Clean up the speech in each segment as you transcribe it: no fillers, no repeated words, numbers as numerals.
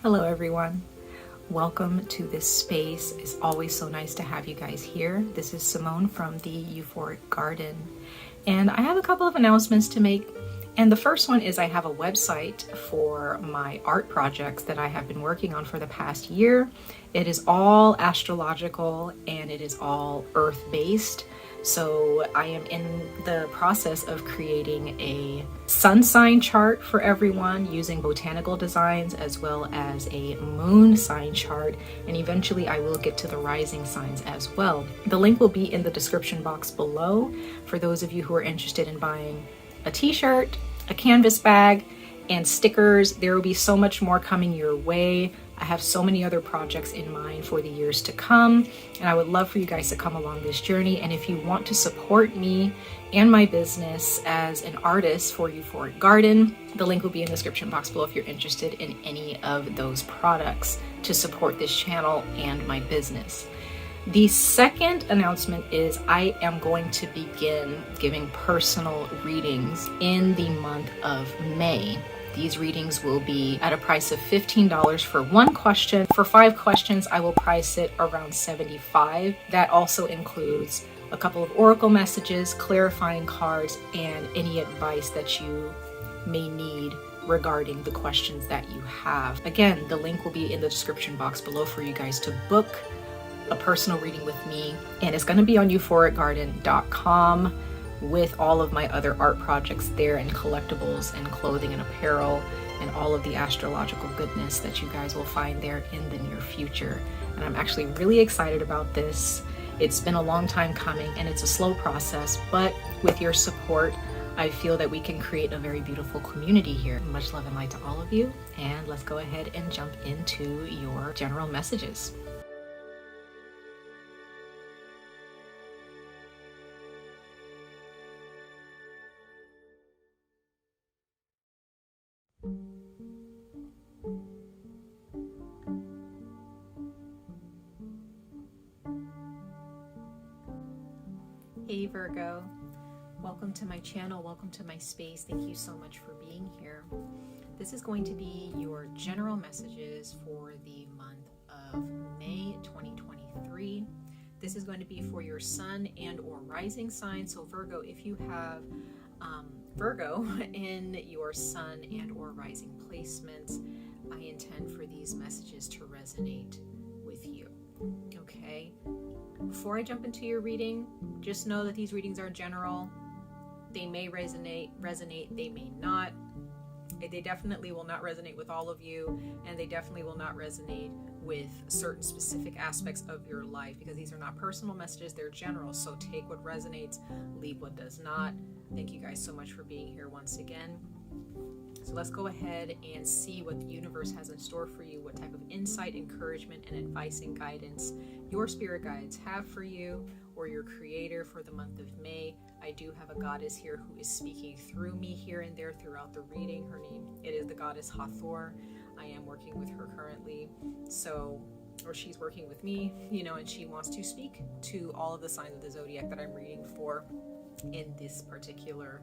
Hello everyone. Welcome to this space. It's always so nice to have you guys here. This is Simone from the Euphoric Garden. And I have a couple of announcements to make. And the first one is I have a website for my art projects that I have been working on for the past year. It is all astrological and it is all earth-based. So I am in the process of creating a sun sign chart for everyone using botanical designs as well as a moon sign chart. And eventually I will get to the rising signs as well. The link will be in the description box below for those of you who are interested in buying a t-shirt, a canvas bag, and stickers. There will be so much more coming your way. I have so many other projects in mind for the years to come, and I would love for you guys to come along this journey. And if you want to support me and my business as an artist for Euphoric Garden, the link will be in the description box below if you're interested in any of those products to support this channel and my business. The second announcement is I am going to begin giving personal readings in the month of May. These readings will be at a price of $15 for one question. For 5 questions, I will price it around $75. That also includes a couple of oracle messages, clarifying cards, and any advice that you may need regarding the questions that you have. Again, the link will be in the description box below for you guys to book a personal reading with me, and it's going to be on euphoricgarden.com with all of my other art projects there, and collectibles and clothing and apparel and all of the astrological goodness that you guys will find there in the near future. And I'm actually really excited about this. It's been a long time coming and it's a slow process, but with your support I feel that we can create a very beautiful community here. Much love and light to all of you, and let's go ahead and jump into your general messages. Hey Virgo, welcome to my channel, welcome to my space. Thank you so much for being here. This is going to be your general messages for the month of May 2023. This is going to be for your sun and or rising sign. So Virgo, if you have Virgo in your sun and or rising placements, I intend for these messages to resonate with you. Okay? Before I jump into your reading, just know that these readings are general. They may resonate, they may not. They definitely will not resonate with all of you, and they definitely will not resonate with certain specific aspects of your life, because these are not personal messages, they're general. So take what resonates, leave what does not. Thank you guys so much for being here once again. So let's go ahead and see what the universe has in store for you, what type of insight, encouragement, and advice and guidance your spirit guides have for you or your creator for the month of May. I do have a goddess here who is speaking through me here and there throughout the reading. Her name, it is the goddess 𝑍�🼼. I am working with her currently, or she's working with me, and she wants to speak to all of the signs of the zodiac that I'm reading for in this particular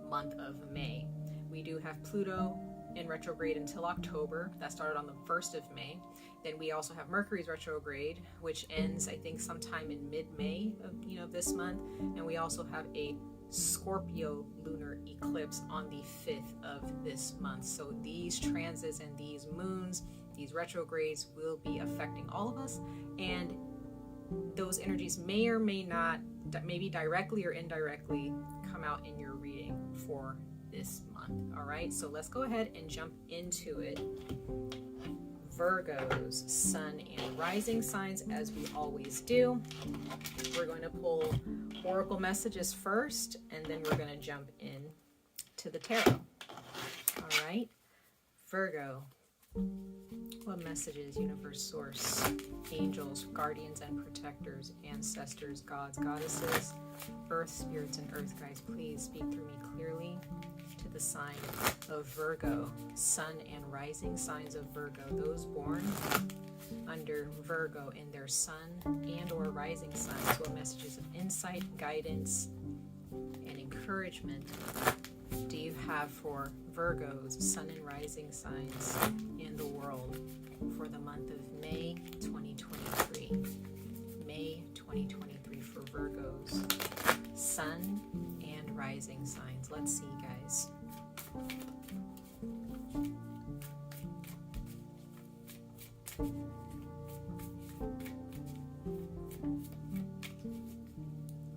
month of May. We do have Pluto in retrograde until October. That started on the 1st of May. Then we also have Mercury's retrograde, which ends, I think, sometime in mid-May of this month. And we also have a Scorpio lunar eclipse on the 5th of this month. So these transits and these moons, these retrogrades will be affecting all of us. And those energies may or may not, maybe directly or indirectly, come out in your reading for this month. All right, so let's go ahead and jump into it. Virgo's sun and rising signs, as we always do. We're going to pull oracle messages first, and then we're going to jump in to the tarot. All right, Virgo, what messages, universe, source, angels, guardians and protectors, ancestors, gods, goddesses, earth spirits, and earth guides, please speak through me clearly to the sign of Virgo, sun and rising signs of Virgo, those born under Virgo in their sun and or rising signs. What messages of insight, guidance, and encouragement do you have for Virgo's sun and rising signs in the world month of May 2023. May 2023 for Virgos, Sun and rising signs. Let's see, guys.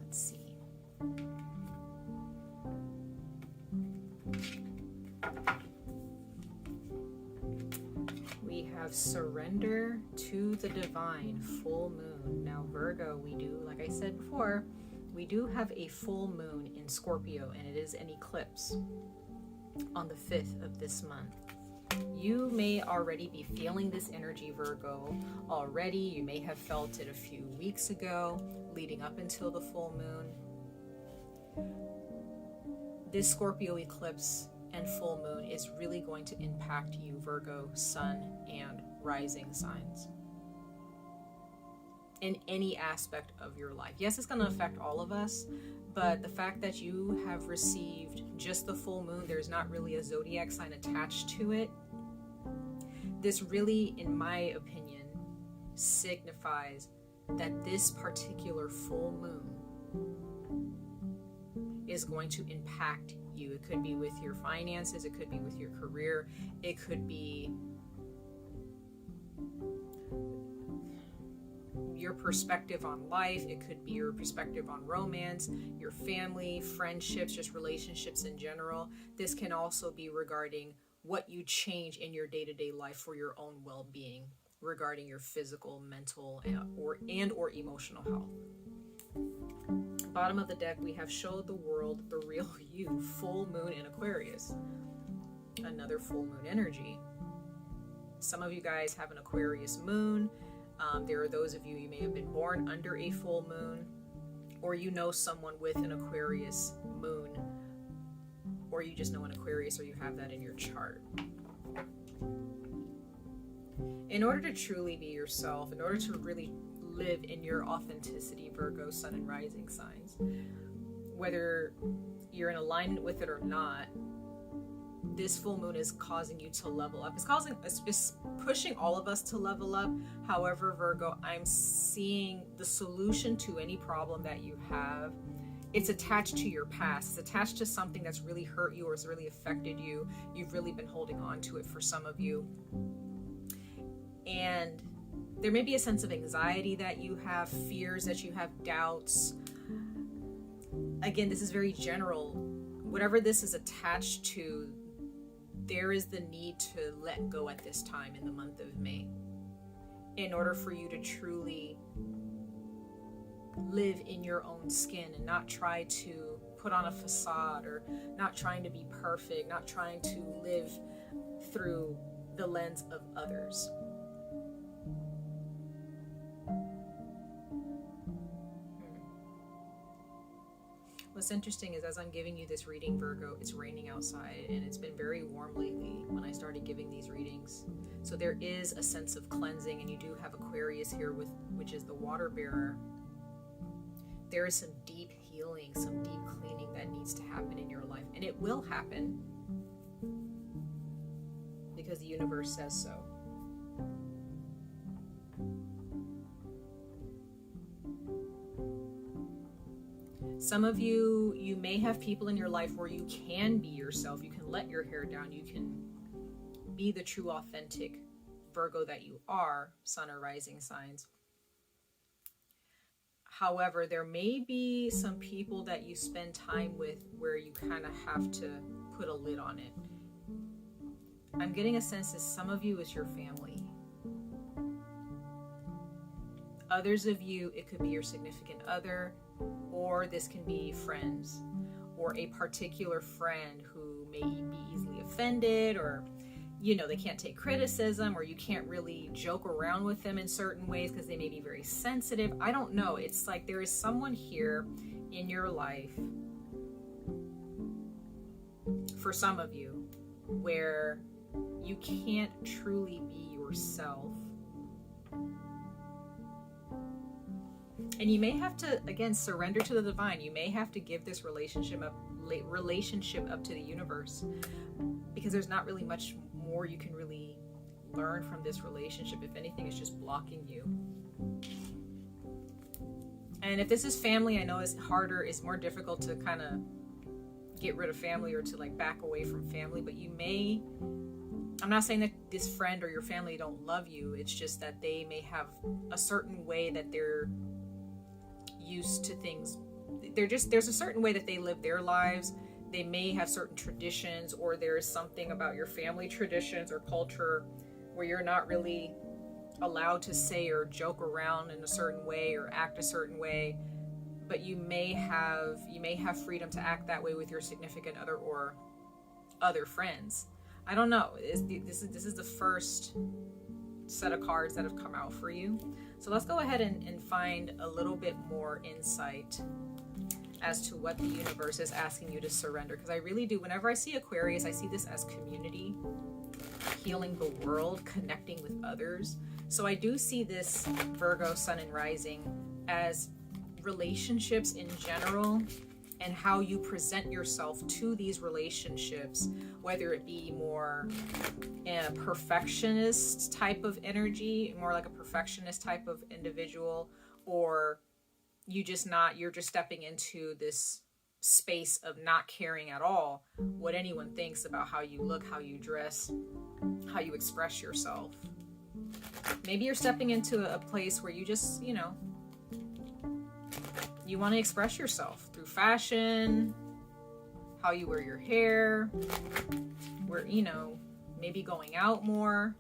Let's see. We have surrender to the divine, full moon. Now Virgo, we do, like I said before, we do have a full moon in Scorpio, and it is an eclipse on the 5th of this month. You may already be feeling this energy, Virgo, already. You may have felt it a few weeks ago, leading up until the full moon. This Scorpio eclipse and full moon is really going to impact you, Virgo, Sun, and rising signs, in any aspect of your life. Yes, it's going to affect all of us, but the fact that you have received just the full moon, there's not really a zodiac sign attached to it. This really, in my opinion, signifies that this particular full moon is going to impact you. It could be with your finances, it could be with your career, it could be your perspective on life, it could be your perspective on romance, your family, friendships, just relationships in general. This can also be regarding what you change in your day-to-day life for your own well-being, regarding your physical, mental, or emotional health. Bottom of the deck, we have showed the world the real you, full moon in Aquarius. Another full moon energy. Some of you guys have an Aquarius moon. There are those of you may have been born under a full moon, or you know someone with an Aquarius moon, or you just know an Aquarius, or you have that in your chart. In order to truly be yourself, in order to really live in your authenticity, Virgo, Sun, and rising signs, whether you're in alignment with it or not, this full moon is causing you to level up. It's pushing all of us to level up. However, Virgo, I'm seeing the solution to any problem that you have. It's attached to your past. It's attached to something that's really hurt you or has really affected you. You've really been holding on to it for some of you. And there may be a sense of anxiety that you have, fears that you have, doubts. Again, this is very general. Whatever this is attached to, there is the need to let go at this time in the month of May in order for you to truly live in your own skin and not try to put on a facade, or not trying to be perfect, not trying to live through the lens of others. What's interesting is, as I'm giving you this reading, Virgo, it's raining outside, and it's been very warm lately when I started giving these readings. So there is a sense of cleansing, and you do have Aquarius here, which is the water bearer. There is some deep healing, some deep cleaning that needs to happen in your life, and it will happen because the universe says so. Some of you may have people in your life where you can be yourself. You can let your hair down. You can be the true, authentic Virgo that you are, Sun or rising signs. However, there may be some people that you spend time with where you kind of have to put a lid on it. I'm getting a sense that some of you is your family. Others of you, it could be your significant other, or this can be friends, or a particular friend who may be easily offended, or they can't take criticism, or you can't really joke around with them in certain ways because they may be very sensitive. I don't know. It's like there is someone here in your life, for some of you, where you can't truly be yourself. And you may have to, again, surrender to the divine. You may have to give this relationship up to the universe, because there's not really much more you can really learn from this relationship. If anything, it's just blocking you. And if this is family, I know it's harder, it's more difficult to kind of get rid of family or to like back away from family, but you may, I'm not saying that this friend or your family don't love you, it's just that they may have a certain way that they're used to things. There's a certain way that they live their lives. They may have certain traditions, or there's something about your family traditions or culture where you're not really allowed to say or joke around in a certain way or act a certain way, but you may have freedom to act that way with your significant other or other friends. I don't know. This is the first set of cards that have come out for you. So let's go ahead and find a little bit more insight as to what the universe is asking you to surrender. Because I really do, whenever I see Aquarius, I see this as community, healing the world, connecting with others. So I do see this Virgo sun and rising as relationships in general, and how you present yourself to these relationships, whether it be more a perfectionist type of energy, more like a perfectionist type of individual, or you're just stepping into this space of not caring at all what anyone thinks about how you look, how you dress, how you express yourself. Maybe you're stepping into a place where you just, you want to express yourself through fashion, how you wear your hair, where, maybe going out more,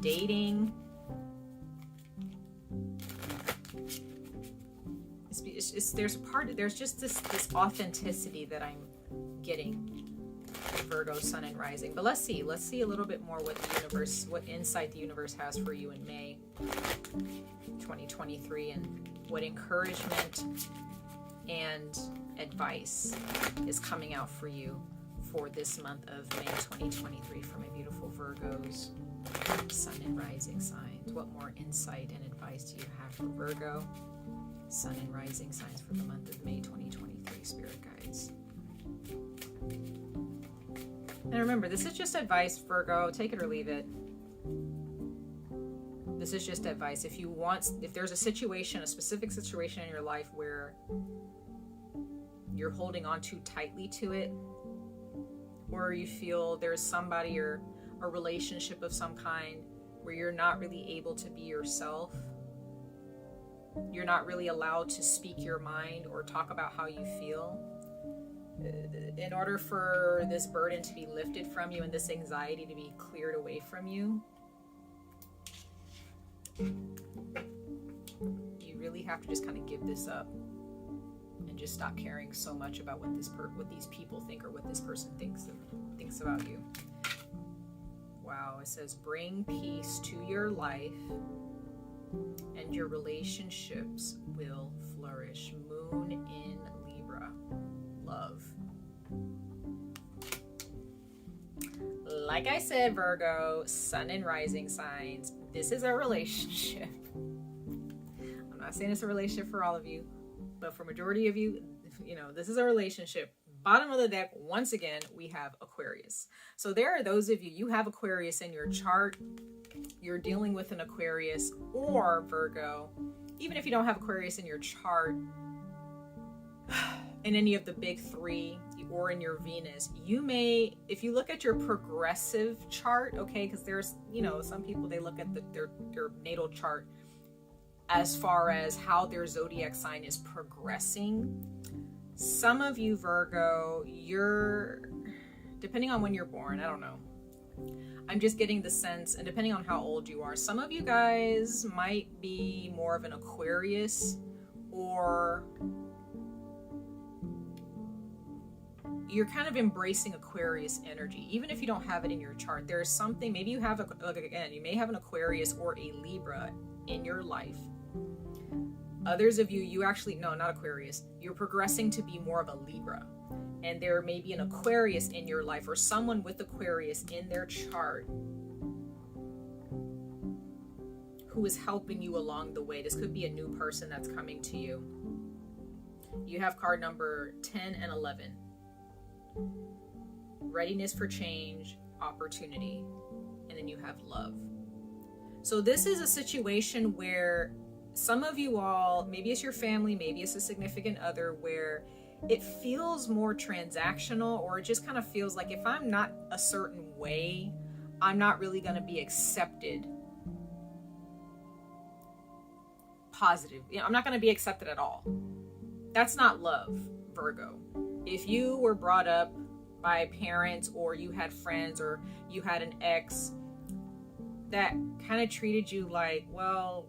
dating. There's just this authenticity that I'm getting, Virgo sun and rising. But let's see a little bit more what insight the universe has for you in May 2023, and what encouragement and advice is coming out for you for this month of May 2023 for my beautiful Virgos, sun and rising signs. What more insight and advice do you have for Virgo, sun and rising signs for the month of May 2023, spirit guides? And remember, this is just advice, Virgo. Take it or leave it. This is just advice. If there's a specific situation in your life where you're holding on too tightly to it, or you feel there's somebody or a relationship of some kind where you're not really able to be yourself, you're not really allowed to speak your mind or talk about how you feel, in order for this burden to be lifted from you and this anxiety to be cleared away from you, you really have to just kind of give this up and just stop caring so much about what these people think or what this person thinks about you. Wow, it says bring peace to your life and your relationships will flourish. Moon in Libra. Love. Like I said, Virgo, sun and rising signs, this is a relationship. I'm not saying it's a relationship for all of you, but for majority of you, this is a relationship. Bottom of the deck, once again, we have Aquarius. So there are those of you have Aquarius in your chart, you're dealing with an Aquarius, or Virgo, even if you don't have Aquarius in your chart, in any of the big three, or in your Venus, you may, if you look at your progressive chart, okay, because there's, some people, they look at their natal chart as far as how their zodiac sign is progressing. Some of you, Virgo, depending on when you're born, I don't know, I'm just getting the sense, and depending on how old you are, some of you guys might be more of an Aquarius, or you're kind of embracing Aquarius energy, even if you don't have it in your chart. There's something, maybe you have, you may have an Aquarius or a Libra in your life. Others of you actually, no, not Aquarius. You're progressing to be more of a Libra. And there may be an Aquarius in your life, or someone with Aquarius in their chart who is helping you along the way. This could be a new person that's coming to you. You have card number 10 and 11. Readiness for change, opportunity, and then you have love. So this is a situation where some of you all, maybe it's your family, maybe it's a significant other, where it feels more transactional, or it just kind of feels like if I'm not a certain way, I'm not really going to be accepted. Positive. I'm not going to be accepted at all. That's not love, Virgo. If you were brought up by parents, or you had friends, or you had an ex that kind of treated you like, well,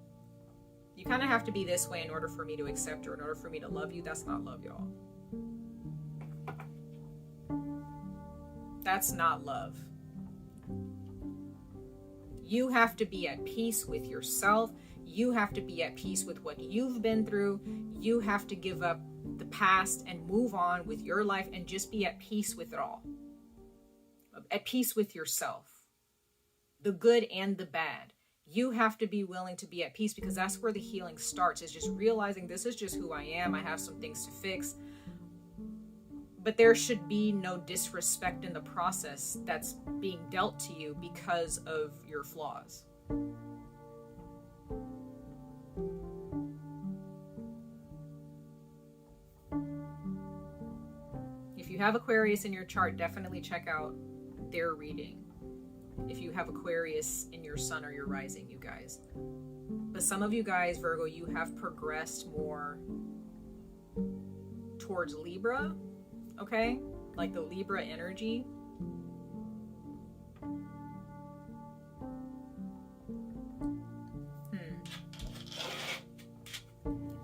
you kind of have to be this way in order for me to accept you, in order for me to love you, that's not love, y'all. That's not love. You have to be at peace with yourself. You have to be at peace with what you've been through. You have to give up the past and move on with your life and just be at peace with it all. At peace with yourself. The good and the bad. You have to be willing to be at peace, because that's where the healing starts, is just realizing this is just who I am. I have some things to fix. But there should be no disrespect in the process that's being dealt to you because of your flaws. If you have Aquarius in your chart, definitely check out their reading. If you have Aquarius in your sun or your rising, you guys. But some of you guys, Virgo, you have progressed more towards Libra, okay? Like the Libra energy.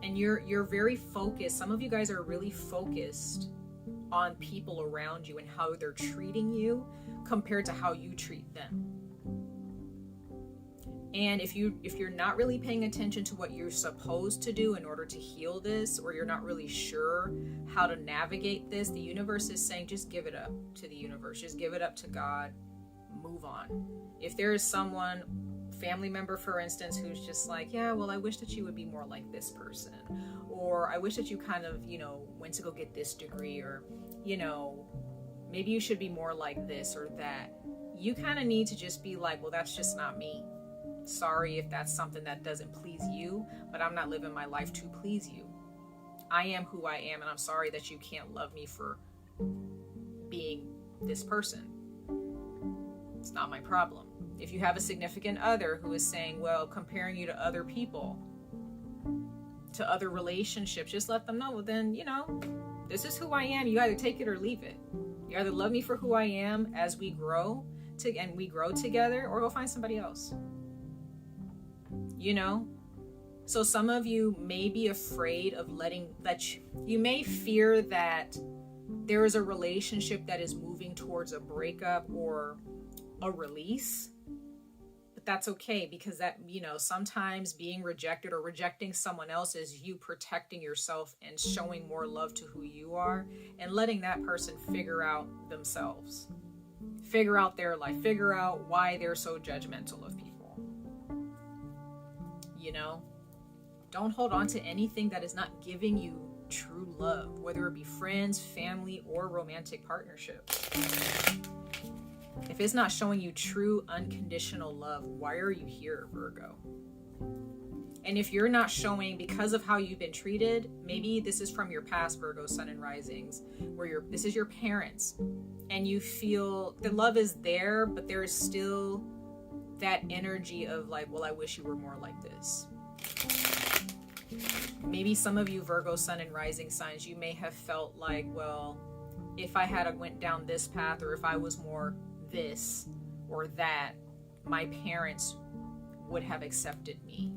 And you're very focused. Some of you guys are really focused on people around you and how they're treating you compared to how you treat them. And if you're not really paying attention to what you're supposed to do in order to heal this, or you're not really sure how to navigate this, the universe is saying just give it up to the universe. Just give it up to God. Move on. If there is someone, family member for instance, who's just like, yeah, well, I wish that you would be more like this person, or I wish that you kind of, went to go get this degree, or maybe you should be more like this or that. You kind of need to just be like, well, that's just not me. Sorry if that's something that doesn't please you, but I'm not living my life to please you. I am who I am, and I'm sorry that you can't love me for being this person. It's not my problem. If you have a significant other who is saying, well, comparing you to other people, to other relationships, just let them know, well, then, this is who I am. You either take it or leave it. You either love me for who I am as we grow and we grow together, or go find somebody else. So some of you may be afraid of you may fear that there is a relationship that is moving towards a breakup or a release. But that's okay, because that, sometimes being rejected or rejecting someone else is you protecting yourself and showing more love to who you are, and letting that person figure out themselves, figure out their life, figure out why they're so judgmental of people. Don't hold on to anything that is not giving you true love, whether it be friends, family, or romantic partnerships. If it's not showing you true unconditional love, why are you here, Virgo? And if you're not showing because of how you've been treated, maybe this is from your past, Virgo, sun and risings, where this is your parents, and you feel the love is there, but there is still that energy of like, well, I wish you were more like this. Maybe some of you Virgo, sun and rising signs, you may have felt like, well, if I had went down this path, or if I was more this or that, my parents would have accepted me.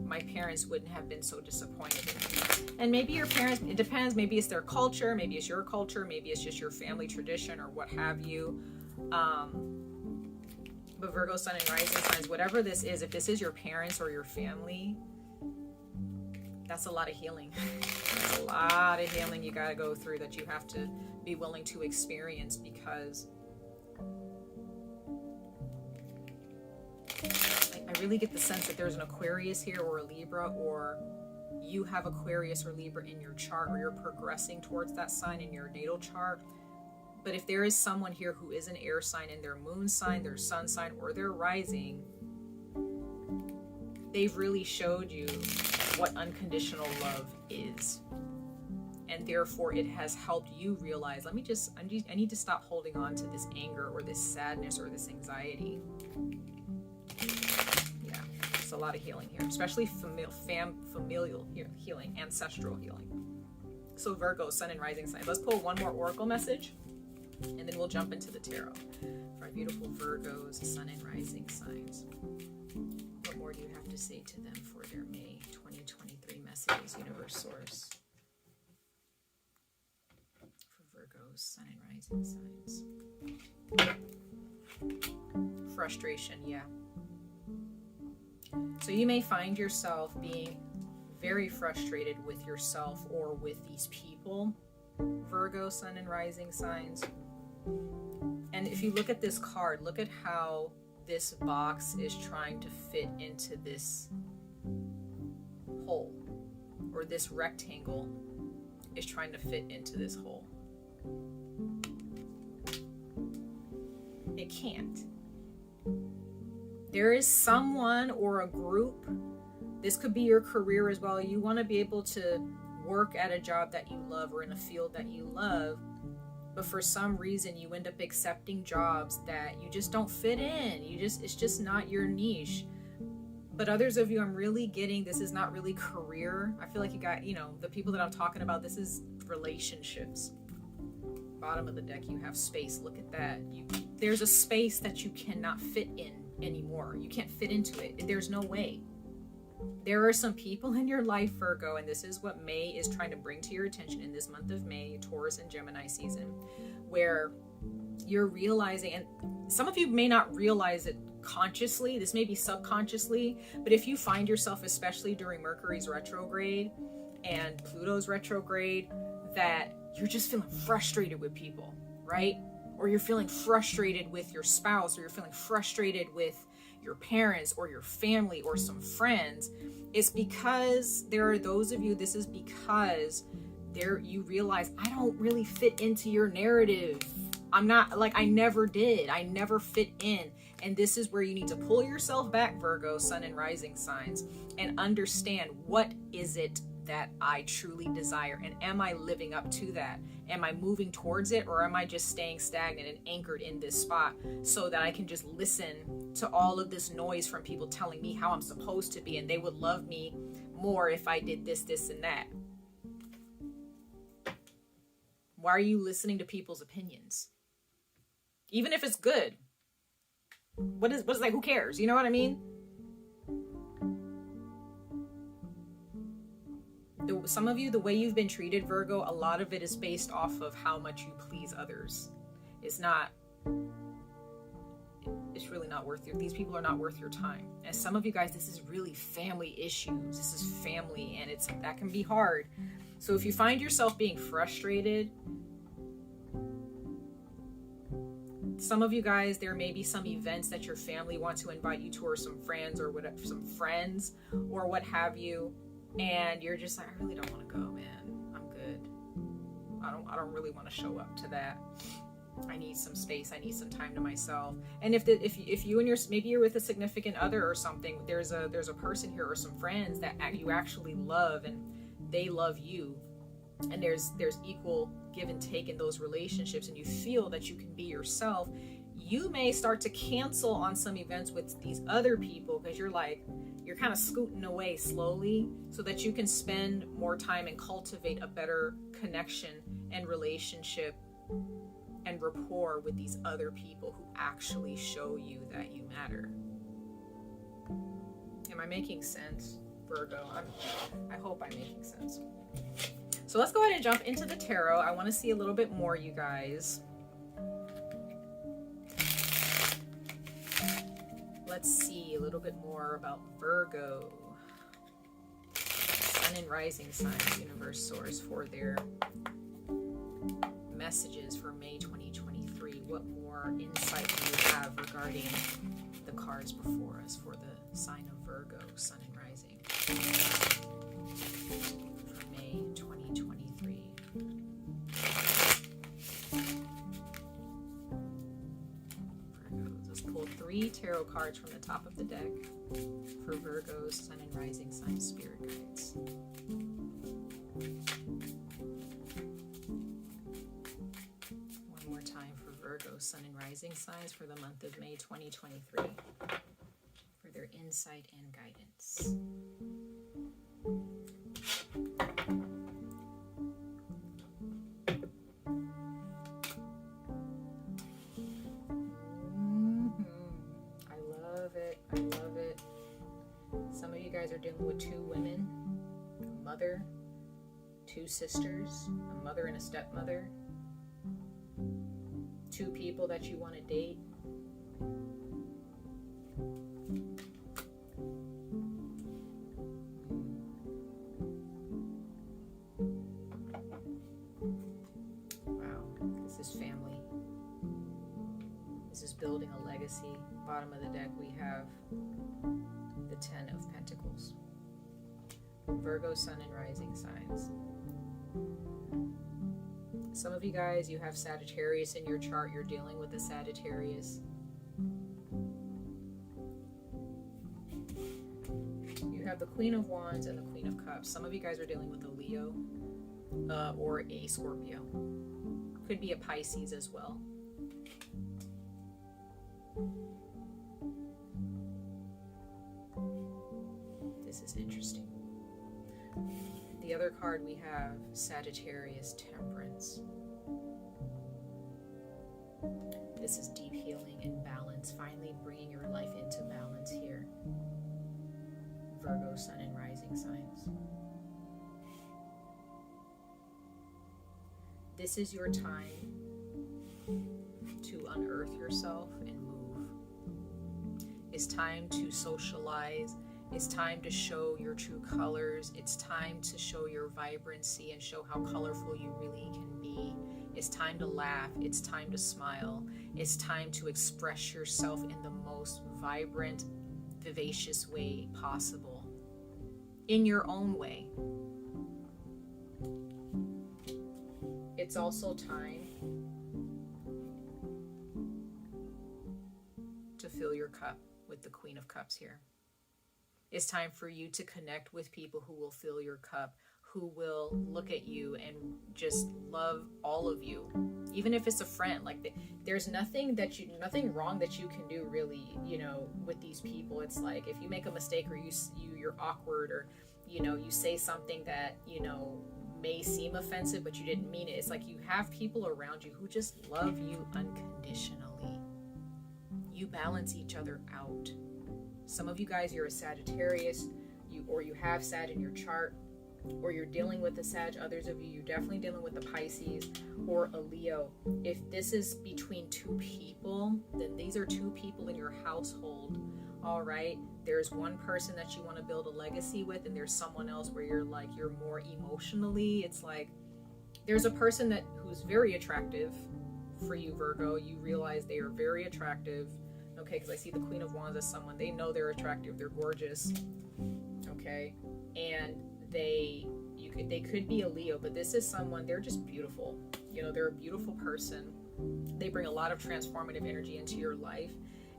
My parents wouldn't have been so disappointed in me. And maybe your parents, it depends, maybe it's their culture, maybe it's your culture, maybe it's just your family tradition or what have you. But Virgo, sun and rising signs, whatever this is, if this is your parents or your family, that's a lot of healing. That's a lot of healing you got to go through, that you have to be willing to experience, because I really get the sense that there's an Aquarius here, or a Libra, or you have Aquarius or Libra in your chart, or you're progressing towards that sign in your natal chart. But if there is someone here who is an air sign in their moon sign, their sun sign, or their rising, they've really showed you what unconditional love is. And therefore it has helped you realize, I need to stop holding on to this anger or this sadness or this anxiety. Yeah, it's a lot of healing here, especially familial healing, ancestral healing. So Virgo, sun and rising sign. Let's pull one more oracle message and then we'll jump into the tarot for our beautiful Virgos, sun and rising signs. What more do you have to say to them for their May 2023 messages, universe source? Virgos, sun and rising signs. Frustration, yeah. So you may find yourself being very frustrated with yourself or with these people, Virgo, sun and rising signs. And if you look at this card, look at how this box is trying to fit into this hole, or this rectangle is trying to fit into this hole. It can't. There is someone or a group, this could be your career as well. You want to be able to work at a job that you love or in a field that you love, but for some reason you end up accepting jobs that you just don't fit in. It's just not your niche. But others of you, I'm really getting, this is not really career. I feel like you got, the people that I'm talking about, this is relationships. Bottom of the deck, you have space. Look at that. There's a space that you cannot fit in anymore. You can't fit into it. There's no way. There are some people in your life, Virgo, and this is what May is trying to bring to your attention in this month of May, Taurus and Gemini season, where you're realizing, and some of you may not realize it consciously, this may be subconsciously, but if you find yourself, especially during Mercury's retrograde and Pluto's retrograde, that you're just feeling frustrated with people, right? Or you're feeling frustrated with your spouse, or you're feeling frustrated with your parents or your family or some friends, it's because there are those of you, this is because you realize, I don't really fit into your narrative. I'm not, like, I never did. I never fit in. And this is where you need to pull yourself back, Virgo, sun and rising signs, and understand, what is it that I truly desire? And am I living up to that? Am I moving towards it? Or am I just staying stagnant and anchored in this spot so that I can just listen to all of this noise from people telling me how I'm supposed to be, and they would love me more if I did this, this, and that? Why are you listening to people's opinions? Even if it's good. What is like, who cares? You know what I mean? Some of you, the way you've been treated, Virgo, a lot of it is based off of how much you please others. It's really not worth it. These people are not worth your time. And some of you guys, this is really family issues. This is family, and that can be hard. So if you find yourself being frustrated, some of you guys, there may be some events that your family wants to invite you to, or some friends, or whatever, some friends, or what have you, and you're just like, I really don't want to go, man. I'm good. I don't really want to show up to that. I need some space. I need some time to myself. And if you and maybe you're with a significant other or something, there's a person here or some friends that you actually love, and they love you, and there's equal give and take in those relationships, and you feel that you can be yourself, you may start to cancel on some events with these other people, because you're kind of scooting away slowly so that you can spend more time and cultivate a better connection and relationship and rapport with these other people who actually show you that you matter. Am I making sense, Virgo? I hope I'm making sense. So let's go ahead and jump into the tarot. I want to see a little bit more, you guys. Let's see a little bit more about Virgo. Sun and rising signs, universe source, for their messages for May 2023. What more insight do you have regarding the cards before us for the sign of Virgo, sun and rising, for May 2023? Virgo, let's pull 3 tarot cards from the top of the deck for Virgos, Sun and Rising signs, spirit guides. One more time for Virgo, Sun and Rising signs for the month of May 2023 for their insight and guidance. I love it. I love it. Some of you guys are dealing with two women, a mother, two sisters, a mother and a stepmother, two people that you want to date. Wow, this is family. This is building a legacy. Bottom of the deck we have the 10 of Pentacles. Virgo, Sun and Rising signs. Some of you guys, you have Sagittarius in your chart. You're dealing with a Sagittarius. You have the Queen of Wands and the Queen of Cups. Some of you guys are dealing with a Leo or a Scorpio. Could be a Pisces as well. This is interesting. The other card we have, Sagittarius, Temperance. This is deep healing and balance, finally bringing your life into balance here. Virgo, Sun and Rising signs. This is your time to unearth yourself and move. It's time to socialize. It's time to show your true colors. It's time to show your vibrancy and show how colorful you really can be. It's time to laugh. It's time to smile. It's time to express yourself in the most vibrant, vivacious way possible. In your own way. It's also time to fill your cup with the Queen of Cups here. It's time for you to connect with people who will fill your cup, who will look at you and just love all of you. Even if it's a friend, like there's nothing wrong that you can do really, with these people. It's like if you make a mistake or you're awkward or, you say something that, may seem offensive, but you didn't mean it. It's like you have people around you who just love you unconditionally. You balance each other out. Some of you guys, you're a Sagittarius, you have Sag in your chart, or you're dealing with a Sag. Others of you, you're definitely dealing with a Pisces or a Leo. If this is between two people, then these are two people in your household. All right, there's one person that you want to build a legacy with, and there's someone else where you're more emotionally. It's like there's a person who's very attractive for you, Virgo. You realize they are very attractive. Okay, because I see the Queen of Wands as someone, they know they're attractive, they're gorgeous. Okay, and they could be a Leo, but this is someone, they're just beautiful. They're a beautiful person. They bring a lot of transformative energy into your life.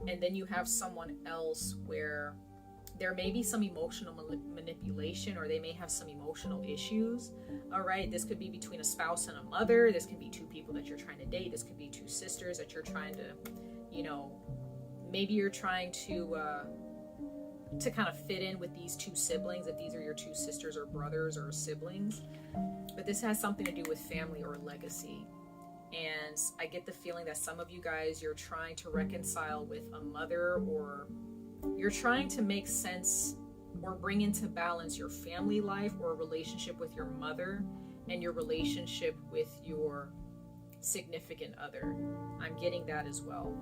And then you have someone else where there may be some emotional manipulation, or they may have some emotional issues. All right, this could be between a spouse and a mother. This can be two people that you're trying to date. This could be two sisters that you're trying to, maybe you're trying to kind of fit in with these two siblings, if these are your two sisters or brothers or siblings. But this has something to do with family or legacy. And I get the feeling that some of you guys, you're trying to reconcile with a mother, or you're trying to make sense or bring into balance your family life or relationship with your mother and your relationship with your significant other. I'm getting that as well,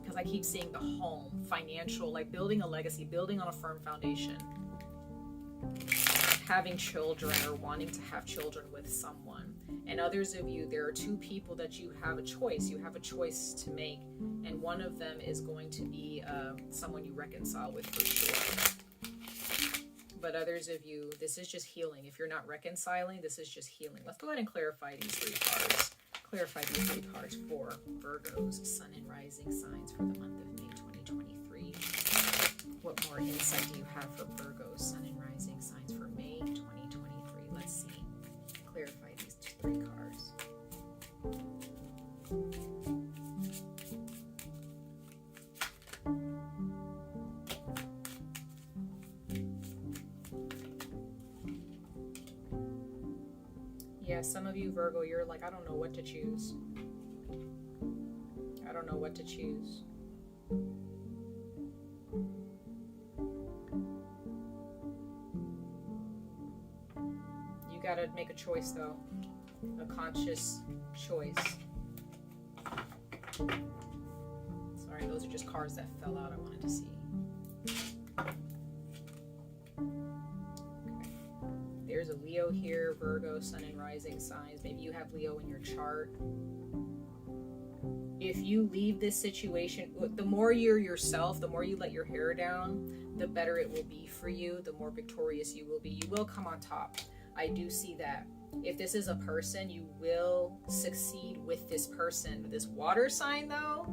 because I keep seeing the home, financial, like building a legacy, building on a firm foundation, having children or wanting to have children with someone. And others of you, there are two people that you have a choice. You have a choice to make, and one of them is going to be someone you reconcile with for sure. But others of you, this is just healing. If you're not reconciling, this is just healing. Let's go ahead and clarify these three cards. Clarify these three cards for Virgo's Sun and Rising signs for the month of May 2023. What more insight do you have for Virgo, Sun and Rising signs for May 2023? Let's see. Clarify these 3 cards. Yeah, some of you, Virgo, you're like, I don't know what to choose. I don't know what to choose. You gotta make a choice, though. A conscious choice. Sorry, those are just cards that fell out I wanted to see. Okay. There's a Leo here, Virgo, Sun and Rising signs. Maybe you have Leo in your chart. If you leave this situation, the more you're yourself, the more you let your hair down, the better it will be for you, the more victorious you will be. You will come on top. I do see that. If this is a person, you will succeed with this person. This water sign, though,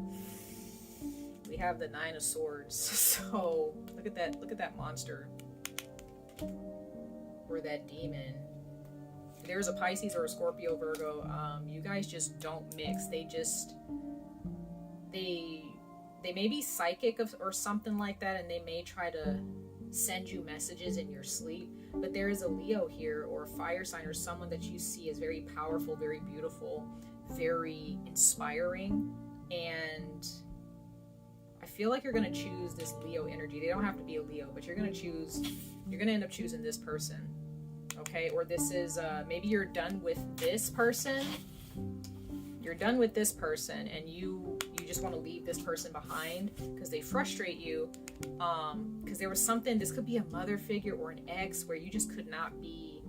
we have the 9 of Swords. So look at that monster. Or that demon. There's a Pisces or a Scorpio, Virgo. You guys just don't mix. They may be psychic or something like that, and they may try to send you messages in your sleep. But there is a Leo here, or a fire sign, or someone that you see as very powerful, very beautiful, very inspiring. And I feel like you're going to choose this Leo energy. They don't have to be a Leo, but you're going to end up choosing this person. Okay? Or this is, maybe you're done with this person. You're done with this person, and you just want to leave this person behind because they frustrate you. Because there was something, this could be a mother figure or an ex where you just could not be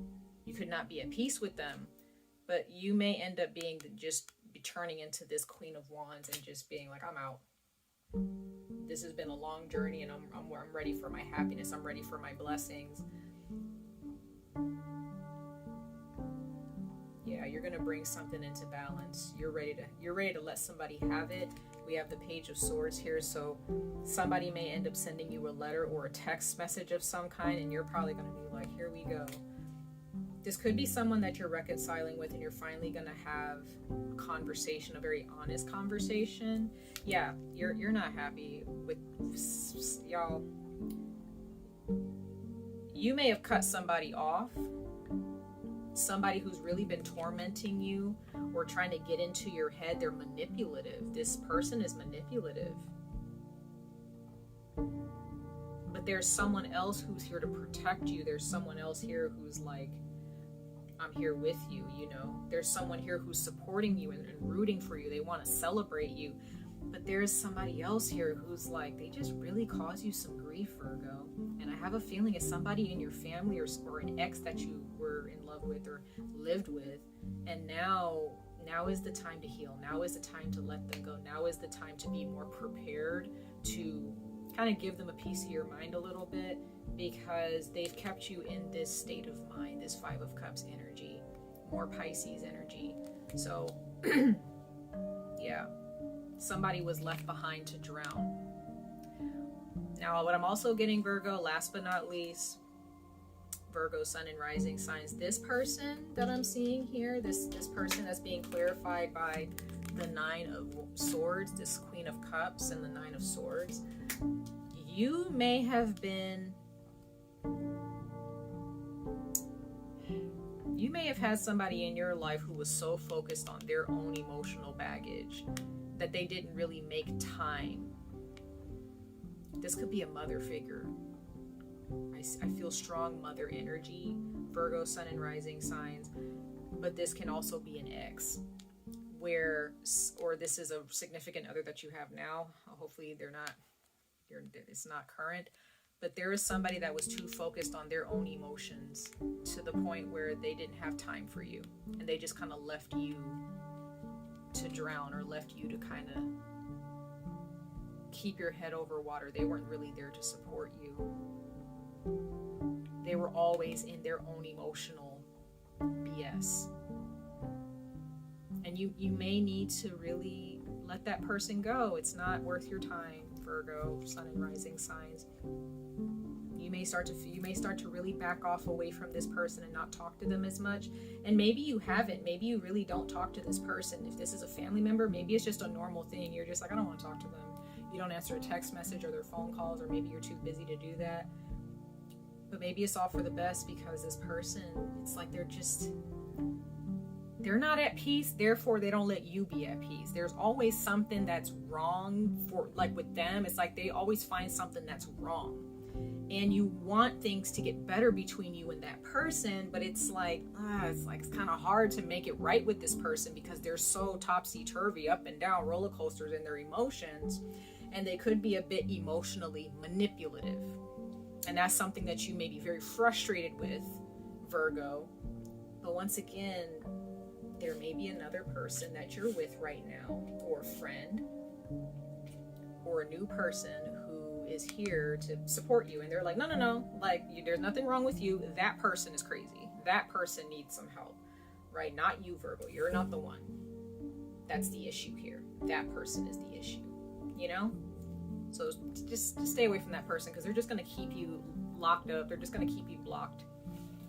at peace with them. But you may end up be turning into this Queen of Wands and just being like, I'm out. This has been a long journey, and I'm ready for my happiness. I'm ready for my blessings. Yeah, you're gonna bring something into balance. You're ready to let somebody have it. We have the Page of Swords here, so somebody may end up sending you a letter or a text message of some kind, and you're probably gonna be like, here we go. This could be someone that you're reconciling with, and you're finally gonna have a conversation, a very honest conversation. Yeah, you're not happy with y'all. You may have cut somebody off. Somebody who's really been tormenting you or trying to get into your head. They're manipulative. This person is manipulative. But there's someone else who's here to protect you. There's someone else here who's like, I'm here with you, you know. There's someone here who's supporting you and rooting for you. They want to celebrate you. But there's somebody else here who's like, they just really cause you some grief, Virgo. And I have a feeling it's somebody in your family or an ex that you were in love with or lived with. And now is the time to heal. Now is the time to let them go. Now is the time to be more prepared to kind of give them a piece of your mind a little bit, because they've kept you in this state of mind, this 5 of Cups energy, more Pisces energy. So, yeah. Somebody was left behind to drown. Now, what I'm also getting, Virgo, last but not least, Virgo, Sun and Rising signs, this person that I'm seeing here, this person that's being clarified by the 9 of Swords, this Queen of Cups and the 9 of Swords, you may have had somebody in your life who was so focused on their own emotional baggage that they didn't really make time. This could be a mother figure. I feel strong mother energy, Virgo, Sun and Rising signs, but this can also be an ex, or this is a significant other that you have now. Hopefully it's not current, but there is somebody that was too focused on their own emotions to the point where they didn't have time for you, and they just kind of left you to drown, or left you to kind of keep your head over water. They weren't really there to support you. They were always in their own emotional BS. And you may need to really let that person go. It's not worth your time, Virgo, Sun and Rising signs. You may start to really back off away from this person and not talk to them as much. And maybe you haven't. Maybe you really don't talk to this person. If this is a family member, maybe it's just a normal thing. You're just like, I don't want to talk to them. You don't answer a text message or their phone calls, or maybe you're too busy to do that. But maybe it's all for the best, because this person, it's like they're not at peace, therefore they don't let you be at peace. There's always something that's wrong with them. It's like they always find something that's wrong. And you want things to get better between you and that person, but it's kind of hard to make it right with this person, because they're so topsy-turvy, up and down roller coasters in their emotions, and they could be a bit emotionally manipulative. And that's something that you may be very frustrated with, Virgo. But once again, there may be another person that you're with right now, or a friend, or a new person who is here to support you. And they're like, no, there's nothing wrong with you. That person is crazy. That person needs some help, right? Not you, Virgo. You're not the one. That's the issue here. That person is the issue, So just stay away from that person, because they're just going to keep you locked up. They're just going to keep you blocked.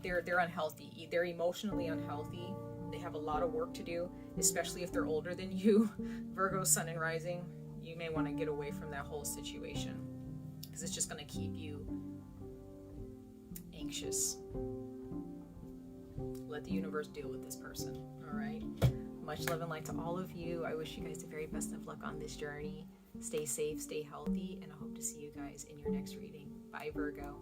They're unhealthy. They're emotionally unhealthy. They have a lot of work to do, especially if they're older than you. Virgo, sun and rising, you may want to get away from that whole situation, because it's just going to keep you anxious. Let the universe deal with this person, all right? Much love and light to all of you. I wish you guys the very best of luck on this journey. Stay safe, stay healthy, and I hope to see you guys in your next reading. Bye, Virgo.